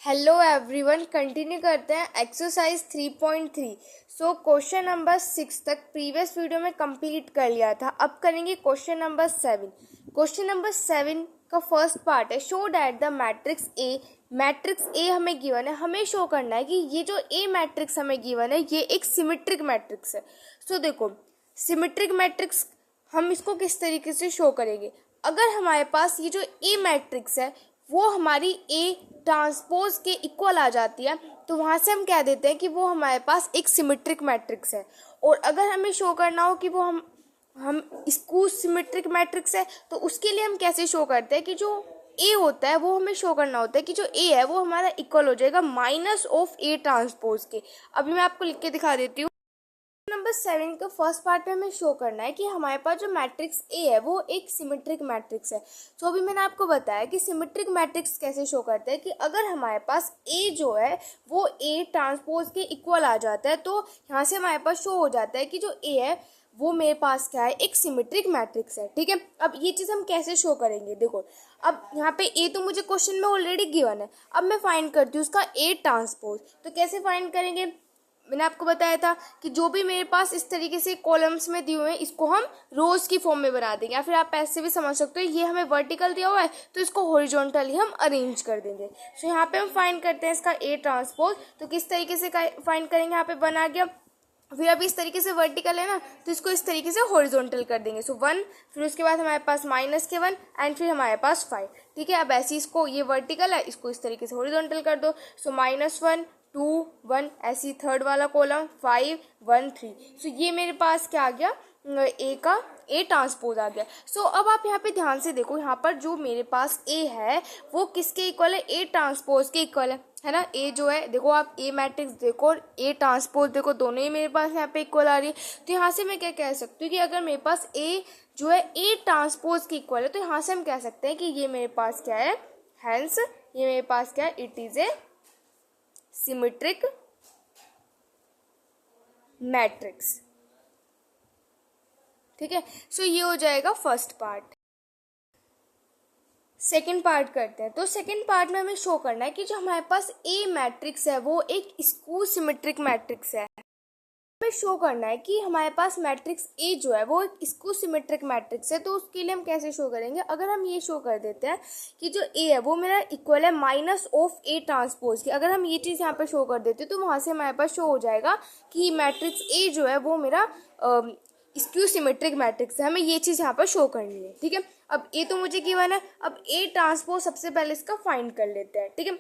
Hello everyone, continue करते हैं exercise 3.3। So question number 6 तक प्रीवियस वीडियो में कंप्लीट कर लिया था। अब करेंगे क्वेश्चन नंबर 7। क्वेश्चन नंबर 7 का फर्स्ट पार्ट है show that the matrix A हमें गिवन है। हमें शो करना है कि ये जो ए मैट्रिक्स हमें गिवन है ये एक सिमेट्रिक मैट्रिक्स है। सो देखो, सिमेट्रिक मैट्रिक्स हम इसको किस तरीके से शो करेंगे। अगर हमारे पास ये जो ए मैट्रिक्स है वो हमारी ए ट्रांसपोज के इक्वल आ जाती है, तो वहाँ से हम कह देते हैं कि वो हमारे पास एक सिमेट्रिक मैट्रिक्स है। और अगर हमें शो करना हो कि वो हम इसको सिमेट्रिक मैट्रिक्स है, तो उसके लिए हम कैसे शो करते हैं कि जो ए होता है वो हमें शो करना होता है कि जो ए है वो हमारा इक्वल हो जाएगा माइनस ऑफ ए ट्रांसपोज के। अभी मैं आपको लिख के दिखा देती हूँ। नंबर 7 का फर्स्ट पार्ट में हमें शो करना है कि हमारे पास जो मैट्रिक्स ए है वो एक सिमेट्रिक मैट्रिक्स है। तो अभी मैंने आपको बताया कि सिमेट्रिक मैट्रिक्स कैसे शो करते हैं कि अगर हमारे पास ए जो है वो ए ट्रांसपोज के इक्वल आ जाता है, तो यहाँ से हमारे पास शो हो जाता है कि जो ए है वो मेरे पास क्या है, एक सिमेट्रिक मैट्रिक्स है। ठीक है, अब ये चीज़ हम कैसे शो करेंगे। देखो, अब यहाँ पे ए तो मुझे क्वेश्चन में ऑलरेडी गिवन है। अब मैं फाइंड करती हूँ उसका ए ट्रांसपोज। तो कैसे फाइंड करेंगे, मैंने आपको बताया था कि जो भी मेरे पास इस तरीके से कॉलम्स में दिए हुए हैं इसको हम रोज की फॉर्म में बना देंगे, या फिर आप ऐसे भी समझ सकते हो ये हमें वर्टिकल दिया हुआ है तो इसको हॉरिजॉन्टली हम अरेंज कर देंगे। सो यहाँ पे हम फाइंड करते हैं इसका ए ट्रांसपोज। तो किस तरीके से फाइंड करेंगे, यहाँ पे 1 आ गया। फिर अभी इस तरीके से वर्टिकल है ना, तो इसको इस तरीके से हॉरिजॉन्टल कर देंगे। सो 1, फिर उसके बाद हमारे पास -1 एंड फिर हमारे पास 5। ठीक है, अब ऐसे इसको, ये वर्टिकल है, इसको इस तरीके से हॉरिजॉन्टल कर दो। सो -1 2 1, ऐसी थर्ड वाला कॉलम 5 1 3। सो ये मेरे पास क्या आ गया, ए का ए ट्रांसपोज आ गया। सो अब आप यहाँ पे ध्यान से देखो, यहाँ पर जो मेरे पास ए है वो किसके इक्वल है, ए ट्रांसपोज के इक्वल है ना। ए जो है, देखो आप ए मैट्रिक्स देखो और ए ट्रांसपोज देखो, दोनों ही मेरे पास यहाँ पे इक्वल आ रही है। तो यहाँ से मैं क्या कह सकती हूँ कि अगर मेरे पास ए जो है ए ट्रांसपोज के इक्वल है, तो यहाँ से हम कह सकते हैं कि ये मेरे पास क्या है, हेंस ये मेरे पास क्या है, it is a symmetric matrix. ठीक है, सो ये हो जाएगा फर्स्ट पार्ट। सेकेंड पार्ट करते हैं। तो सेकेंड पार्ट में हमें शो करना है कि जो हमारे पास ए मैट्रिक्स है वो एक स्क्यू सिमेट्रिक मैट्रिक्स है। हमें शो करना है कि हमारे पास मैट्रिक्स ए जो है वो एक स्क्यू सिमेट्रिक मैट्रिक्स है। तो उसके लिए हम कैसे शो करेंगे, अगर हम ये शो कर देते हैं कि जो ए है वो मेरा इक्वल है माइनस ऑफ ए ट्रांसपोज की, अगर हम ये चीज़ यहाँ पे शो कर देते हैं तो वहाँ से हमारे पास शो हो जाएगा कि मैट्रिक्स ए जो है वो मेरा स्क्यू सिमेट्रिक मैट्रिक्स है। हमें ये चीज़ यहाँ पर शो करनी है। ठीक है, अब ए तो मुझे गिवन है, अब ए ट्रांसपोज सबसे पहले इसका फाइंड कर लेते हैं। ठीक है,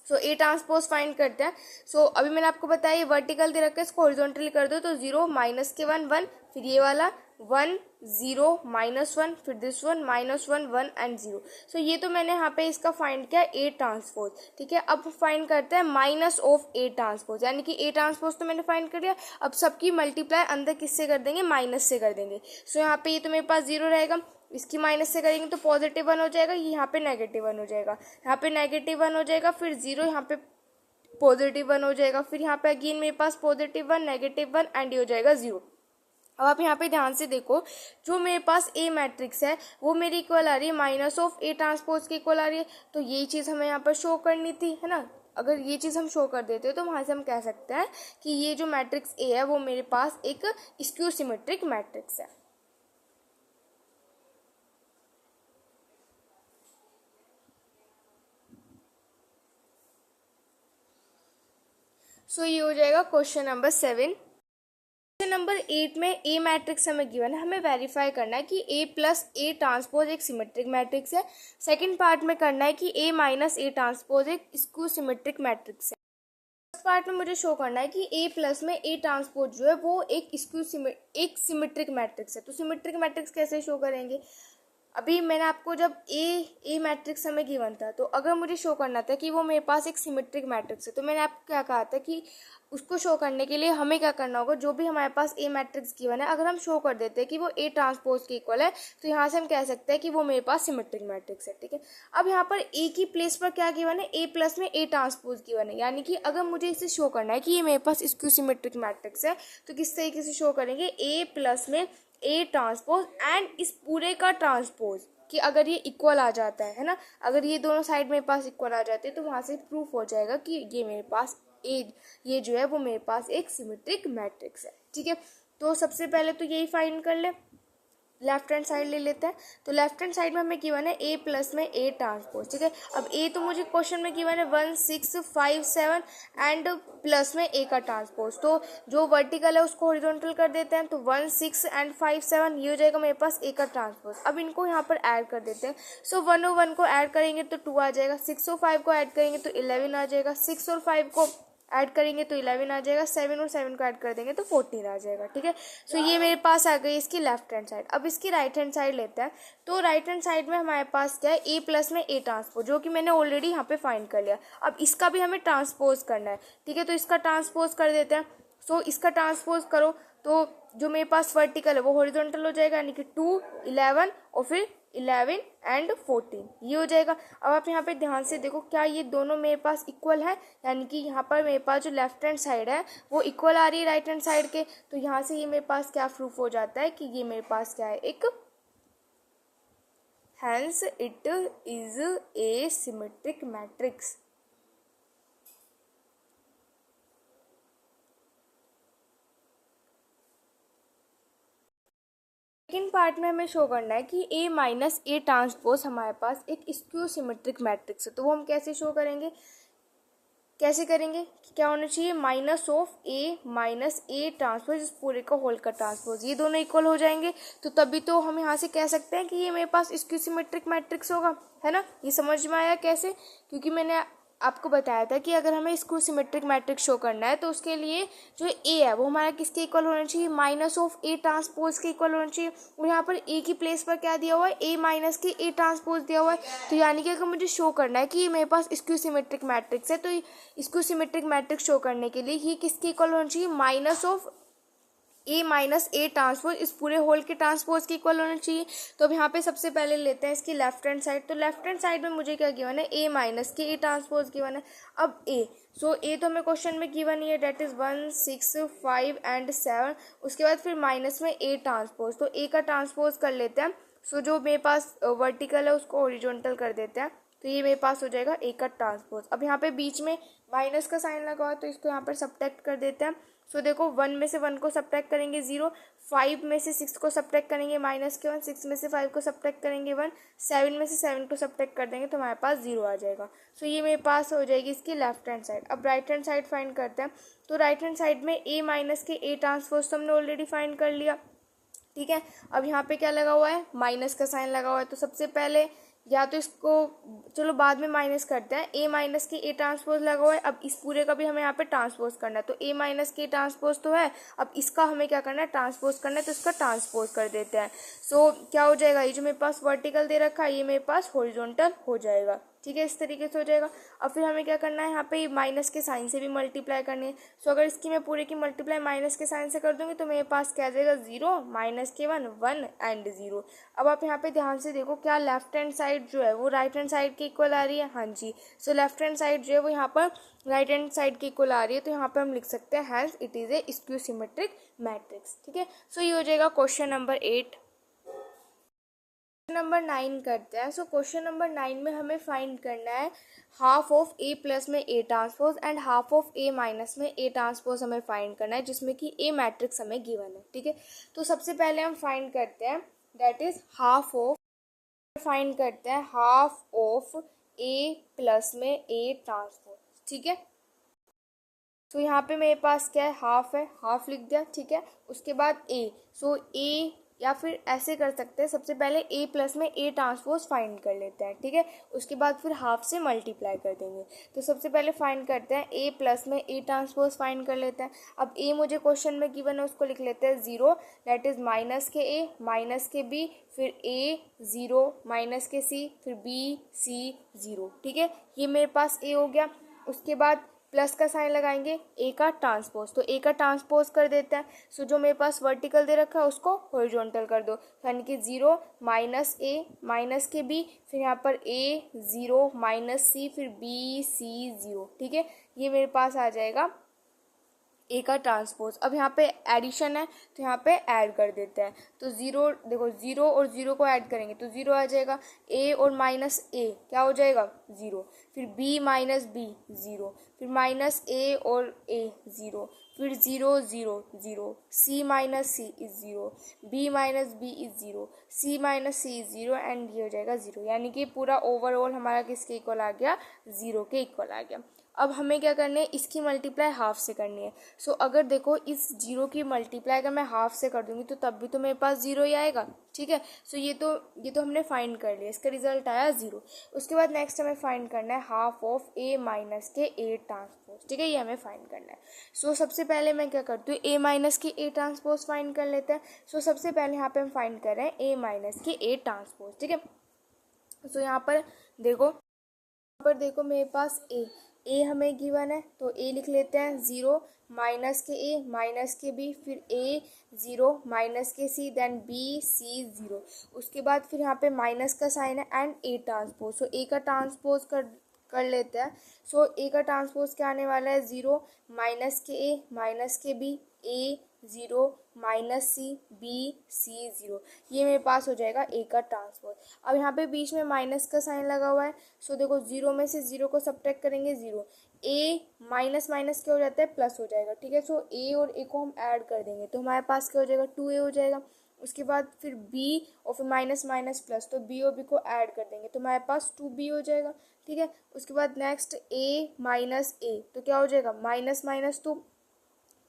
सो ए ट्रांसपोज फाइंड करते हैं। सो अभी मैंने आपको बताया ये वर्टिकल दे रखा है, इसको हॉरिजॉन्टली कर दो तो 0 -1 1, फिर ये वाला 1 0 -1, फिर दिस वन -1 1 एंड 0। सो ये तो मैंने यहाँ पे इसका फाइंड किया ए ट्रांसपोज। ठीक है, अब फाइंड करते हैं माइनस ऑफ ए ट्रांसपोज, यानी कि ए ट्रांसपोज तो मैंने फाइंड कर लिया। अब सबकी मल्टीप्लाई अंदर किससे कर देंगे, माइनस से कर देंगे। सो यहाँ पे ये तो मेरे पास 0 रहेगा, इसकी माइनस से करेंगे तो +1 हो जाएगा, यहाँ पे -1 हो जाएगा, यहाँ पे -1 हो जाएगा, फिर 0 यहाँ पे +1 हो जाएगा, फिर यहाँ पे अगेन मेरे पास +1 -1 एंड ये हो जाएगा 0। अब आप यहाँ पे ध्यान से देखो, जो मेरे पास ए मैट्रिक्स है वो मेरी इक्वल आ रही है माइनस ऑफ ए ट्रांसपोज की इक्वल आ रही है। तो ये चीज़ हमें यहाँ पर शो करनी थी, है ना। अगर ये चीज़ हम शो कर देते हो तो वहाँ से हम कह सकते हैं कि ये जो मैट्रिक्स ए है वो मेरे पास एक स्क्यू सिमेट्रिक मैट्रिक्स है। सो ये हो जाएगा क्वेश्चन नंबर 7। क्वेश्चन नंबर 8 में ए मैट्रिक्स हमें गिवन है, हमें वेरीफाई करना है कि ए प्लस ए ट्रांसपोज एक सिमेट्रिक मैट्रिक्स है। सेकंड पार्ट में करना है कि ए माइनस ए ट्रांसपोज एक स्क्यू सिमेट्रिक मैट्रिक्स है। फर्स्ट पार्ट में मुझे शो करना है कि ए प्लस में ए ट्रांसपोज जो है वो एक सिमेट्रिक मैट्रिक्स है। तो सिमेट्रिक मैट्रिक्स कैसे शो करेंगे, अभी मैंने आपको जब ए मैट्रिक्स हमें गिवन था, तो अगर मुझे शो करना था कि वो मेरे पास एक सिमेट्रिक मैट्रिक्स है, तो मैंने आपको क्या कहा था कि उसको शो करने के लिए हमें क्या करना होगा, जो भी हमारे पास ए मैट्रिक्स गिवन है अगर हम शो कर देते हैं कि वो ए ट्रांसपोज के इक्वल है, तो यहाँ से हम कह सकते हैं कि वो मेरे पास सिमेट्रिक मैट्रिक्स है। ठीक है, अब यहाँ पर ए की प्लेस पर क्या गिवन है, ए प्लस में ए ट्रांसपोज गिवन है, यानी कि अगर मुझे इसे शो करना है कि ये मेरे पास स्क्यू सिमेट्रिक मैट्रिक्स है, तो किस तरीके से शो करेंगे, ए प्लस में ए ट्रांसपोज एंड इस पूरे का ट्रांसपोज कि अगर ये इक्वल आ जाता है ना, अगर ये दोनों साइड मेरे पास इक्वल आ जाते हैं तो वहाँ से प्रूफ हो जाएगा कि ये मेरे पास ये जो है वो मेरे पास एक सिमेट्रिक मैट्रिक्स है। ठीक है, तो सबसे पहले तो यही फाइंड कर ले, लेफ्ट हैंड साइड ले लेते हैं। तो लेफ्ट हैंड साइड में हमें गिवन है ए प्लस में ए ट्रांसपोज। ठीक है, अब ए तो मुझे क्वेश्चन में गिवन है 1 6 5 7 एंड प्लस में ए का ट्रांसपोज, तो जो वर्टिकल है उसको हॉरिजॉन्टल कर देते हैं, तो 1 6 एंड 5 7 ये हो जाएगा मेरे पास ए का ट्रांसपोज। अब इनको यहाँ पर ऐड कर देते हैं। सो 1 और 1 को ऐड करेंगे तो 2 आ जाएगा, 6 और 5 को ऐड करेंगे तो 11 आ जाएगा, 6 और 5 को ऐड करेंगे तो 11 आ जाएगा, 7 और 7 को ऐड कर देंगे तो 14 आ जाएगा। ठीक है, सो ये मेरे पास आ गई इसकी लेफ्ट हैंड साइड। अब इसकी राइट हैंड साइड लेते हैं। तो राइट हैंड साइड में हमारे पास क्या है, ए प्लस में ए ट्रांसपोज, जो कि मैंने ऑलरेडी यहाँ पे फाइंड कर लिया। अब इसका भी हमें ट्रांसपोज करना है। ठीक है, तो इसका ट्रांसपोज कर देते हैं। सो इसका ट्रांसपोज करो तो जो मेरे पास वर्टिकल है वो हॉरिजॉन्टल हो जाएगा, यानी कि 2 11 और फिर 11 एंड 14 ये हो जाएगा। अब आप यहाँ पे ध्यान से देखो, क्या ये दोनों मेरे पास इक्वल है, यानी कि यहाँ पर मेरे पास जो लेफ्ट हैंड साइड है वो इक्वल आ रही है राइट हैंड साइड के। तो यहाँ से ये मेरे पास क्या प्रूफ हो जाता है कि ये मेरे पास क्या है, एक hence it is a symmetric matrix. Second part में हमें शो करना है कि ए माइनस ए ट्रांसपोज हमारे पास एक स्क्यू सिमेट्रिक मैट्रिक्स है। तो वो हम कैसे शो करेंगे, कैसे करेंगे, क्या होना चाहिए, minus of A minus A transpose इस पूरे का होल का ट्रांसपोज, ये दोनों इक्वल हो जाएंगे। तो तभी तो हम यहाँ से कह सकते हैं कि ये मेरे पास स्क्यू सिमेट्रिक मैट्रिक्स होगा, है ना। ये समझ में आया कैसे, क्योंकि मैंने आपको बताया था कि अगर हमें स्क्यू सिमेट्रिक मैट्रिक्स शो करना है तो उसके लिए जो ए है वो हमारा किसके इक्वल होना चाहिए, माइनस ऑफ ए ट्रांसपोज के इक्वल होना चाहिए। और यहाँ पर ए की प्लेस पर क्या दिया हुआ है, ए माइनस के ए ट्रांसपोज दिया हुआ है। तो यानी कि अगर मुझे शो करना है कि ये मेरे पास स्क्यू सिमेट्रिक मैट्रिक्स है, तो स्क्यू सिमेट्रिक मैट्रिक्स शो करने के लिए ये किसके इक्वल होना चाहिए, minus of A minus A transpose इस पूरे होल के ट्रांसपोज के इक्वल होना चाहिए। तो अब यहाँ पे सबसे पहले लेते हैं इसकी लेफ्ट हैंड साइड। तो लेफ्ट हैंड साइड में मुझे क्या गिवन है, ए minus k A transpose given है। अब ए, सो ए तो हमें क्वेश्चन में गिवन ही है, डेट इज 1 6 5 एंड 7। उसके बाद फिर माइनस में ए ट्रांसपोज, तो ए का ट्रांसपोज कर लेते हैं। सो जो मेरे पास वर्टिकल है उसको हॉरिजॉन्टल कर देते हैं, तो ये मेरे पास हो जाएगा ए का ट्रांसपोज। अब यहाँ पे बीच में माइनस का साइन लगा हुआ है तो इसको यहाँ पर सब्ट्रैक्ट कर देते हैं। सो देखो 1 में से 1 को सब्ट्रैक्ट करेंगे 0, 5 में से 6 को सब्ट्रैक्ट करेंगे माइनस के 1, 6 में से 5 को सब्ट्रैक्ट करेंगे 1, 7 में से 7 को सब्ट्रैक्ट कर देंगे तो हमारे पास 0 आ जाएगा। सो ये मेरे पास हो जाएगी इसकी लेफ्ट हैंड साइड। अब राइट हैंड साइड फाइंड करते हैं। तो राइट हैंड साइड में ए माइनस के ए ट्रांसपोज तो हमने ऑलरेडी फाइंड कर लिया। ठीक है, अब यहाँ पे क्या लगा हुआ है, माइनस का साइन लगा हुआ है। तो सबसे पहले या तो इसको चलो बाद में माइनस करते हैं, ए माइनस के ए ट्रांसपोज लगा हुआ है। अब इस पूरे का भी हमें यहाँ पे ट्रांसपोज करना है, तो ए माइनस के ट्रांसपोज तो है, अब इसका हमें क्या करना है, ट्रांसपोज करना है, तो इसका ट्रांसपोज कर देते हैं। सो क्या हो जाएगा, ये जो मेरे पास वर्टिकल दे रखा है ये मेरे पास हॉरिजॉन्टल हो जाएगा। ठीक है, इस तरीके से हो जाएगा। अब फिर हमें क्या करना है, यहाँ पे माइनस के साइन से भी मल्टीप्लाई करनी है। सो अगर इसकी मैं पूरे की मल्टीप्लाई माइनस के साइन से कर दूंगी तो मेरे पास क्या आ जाएगा, 0 माइनस के 1 1 एंड 0। अब आप यहाँ पे ध्यान से देखो, क्या लेफ्ट हैंड साइड जो है वो राइट हैंड साइड के इक्वल आ रही है, हाँ जी। सो लेफ्ट हैंड साइड जो है वो यहाँ पर राइट हैंड साइड के इक्वल आ रही है, तो यहाँ पे हम लिख सकते हैं hence it is a skew symmetric matrix. ठीक है, सो ये हो जाएगा क्वेश्चन नंबर 8। नंबर 9 करते हैं। सो क्वेश्चन नंबर 9 में हमें फाइंड करना है हाफ ऑफ ए प्लस में A transpose and half of A minus में ए ट्रांसपोज हमें फाइंड करना है, जिसमें कि ए मैट्रिक्स हमें गिवन है। ठीक है, तो सबसे पहले हम फाइंड करते हैं that is half of, find करते हैं हाफ ऑफ ए प्लस में ए ट्रांसपोज। ठीक है, तो यहाँ पे मेरे पास क्या है, हाफ है, हाफ लिख दिया। ठीक है, उसके बाद ए, सो ए या फिर ऐसे कर सकते हैं, सबसे पहले ए प्लस में ए ट्रांसपोज फाइंड कर लेते हैं। ठीक है, उसके बाद फिर हाफ से मल्टीप्लाई कर देंगे। तो सबसे पहले फाइंड करते हैं ए प्लस में ए ट्रांसपोज फाइंड कर लेते हैं। अब ए मुझे क्वेश्चन में गिवन है उसको लिख लेते हैं 0, that is minus k a minus k B, फिर ए 0 माइनस के सी, फिर बी सी 0। ठीक है, ये मेरे पास ए हो गया। उसके बाद प्लस का साइन लगाएंगे, ए का ट्रांसपोज, तो ए का ट्रांसपोज कर देते हैं। सो जो मेरे पास वर्टिकल दे रखा है उसको हॉरिजॉन्टल कर दो, यानी कि 0 माइनस ए माइनस के बी, फिर यहाँ पर ए 0 माइनस सी, फिर बी सी 0। ठीक है, ये मेरे पास आ जाएगा ए का ट्रांसपोज। अब यहाँ पे एडिशन है तो यहाँ पे ऐड कर देते हैं। तो ज़ीरो, देखो ज़ीरो और ज़ीरो को ऐड करेंगे तो ज़ीरो आ जाएगा। ए और माइनस ए क्या हो जाएगा, ज़ीरो। फिर बी माइनस बी ज़ीरो, फिर माइनस ए और ए ज़ीरो, फिर zero zero zero, C minus C is zero, B minus B is zero, C minus C is zero and ये हो जाएगा ज़ीरो। यानी कि पूरा ओवरऑल हमारा किसके इक्वल आ गया, ज़ीरो के इक्वल आ गया। अब हमें क्या करना है, इसकी मल्टीप्लाई हाफ से करनी है। सो अगर देखो इस जीरो की मल्टीप्लाई अगर मैं हाफ से कर दूंगी तो तब भी तो मेरे पास ज़ीरो ही आएगा, ठीक है। सो ये तो हमने फाइंड कर लिया, इसका रिजल्ट आया ज़ीरो। उसके बाद नेक्स्ट हमें फाइंड करना है half of A minus k A transpose, ठीक है, ये हमें फाइंड करना है। सो सबसे पहले मैं क्या करती हूँ, ए minus k A transpose find कर लेते हैं। सो सबसे पहले यहाँ पे हम फाइंड कर रहे हैं ए माइनस के ए ट्रांसपोज, ठीक है। सो यहाँ पर देखो मेरे पास ए हमें गिवन है तो ए लिख लेते हैं, zero minus k a minus k B, फिर ए ज़ीरो माइनस के सी, देन बी सी ज़ीरो। उसके बाद फिर यहाँ पे माइनस का साइन है एंड ए ट्रांसपोज। सो ए का ट्रांसपोज कर लेते हैं। सो ए का ट्रांसपोज क्या आने वाला है, zero minus k a minus k b, a zero minus c b c zero. ये मेरे पास हो जाएगा ए का ट्रांसपोज। अब यहाँ पे बीच में माइनस का साइन लगा हुआ है। सो देखो ज़ीरो में से ज़ीरो को सब्ट्रैक्ट करेंगे, ज़ीरो, ए माइनस माइनस क्या हो जाता है, प्लस हो जाएगा, ठीक है। सो ए और ए को हम ऐड कर देंगे तो हमारे पास क्या हो जाएगा, टू ए हो जाएगा। उसके बाद फिर बी और फिर माइनस माइनस प्लस, तो बी और बी को ऐड कर देंगे तो हमारे पास टू बी हो जाएगा, ठीक है। उसके बाद नेक्स्ट ए माइनस ए तो क्या हो जाएगा, माइनस माइनस तो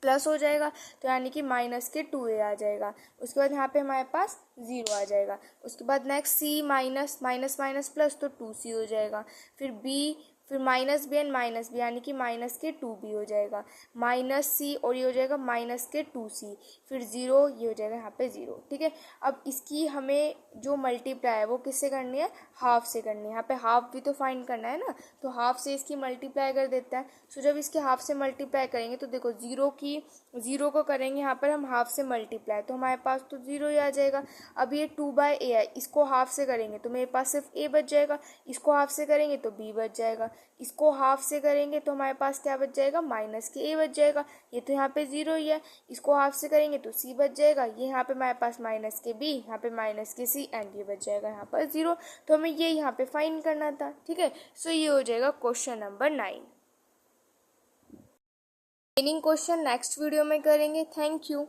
प्लस हो जाएगा, तो यानी कि माइनस के टू ए आ जाएगा। उसके बाद यहाँ पे हमारे पास ज़ीरो आ जाएगा। उसके बाद next C minus minus minus plus तो टू सी हो जाएगा। फिर बी, फिर minus B and minus B यानी कि माइनस के टू बी हो जाएगा, माइनस सी और ये हो जाएगा माइनस के टू सी, फिर ज़ीरो, ये हो जाएगा यहाँ पे ज़ीरो, ठीक है। अब इसकी हमें जो मल्टीप्लाई है वो किससे करनी है, हाफ से करनी है। यहाँ पे हाफ भी तो फाइंड करना है ना, तो हाफ से इसकी मल्टीप्लाई कर देता है। सो जब इसके हाफ से मल्टीप्लाई करेंगे तो देखो ज़ीरो को करेंगे यहाँ पर हम हाफ से मल्टीप्लाई तो हमारे पास तो ज़ीरो ही आ जाएगा। अब ये टू बाई ए है, इसको हाफ से करेंगे तो मेरे पास सिर्फ ए बच जाएगा, इसको हाफ से करेंगे तो बी बच जाएगा, इसको हाफ से करेंगे तो हमारे पास क्या बच जाएगा, माइनस के ए बच जाएगा। ये तो यहाँ पे ज़ीरो ही है, इसको हाफ से करेंगे तो सी बच जाएगा, ये यहाँ पे हमारे पास माइनस के बी, यहाँ पे माइनस के सी एंड ये बच जाएगा यहाँ पर ज़ीरो। तो हमें ये यहाँ पे फाइंड करना था, ठीक है। सो ये हो जाएगा question number 9। Remaining question next video में करेंगे। Thank you.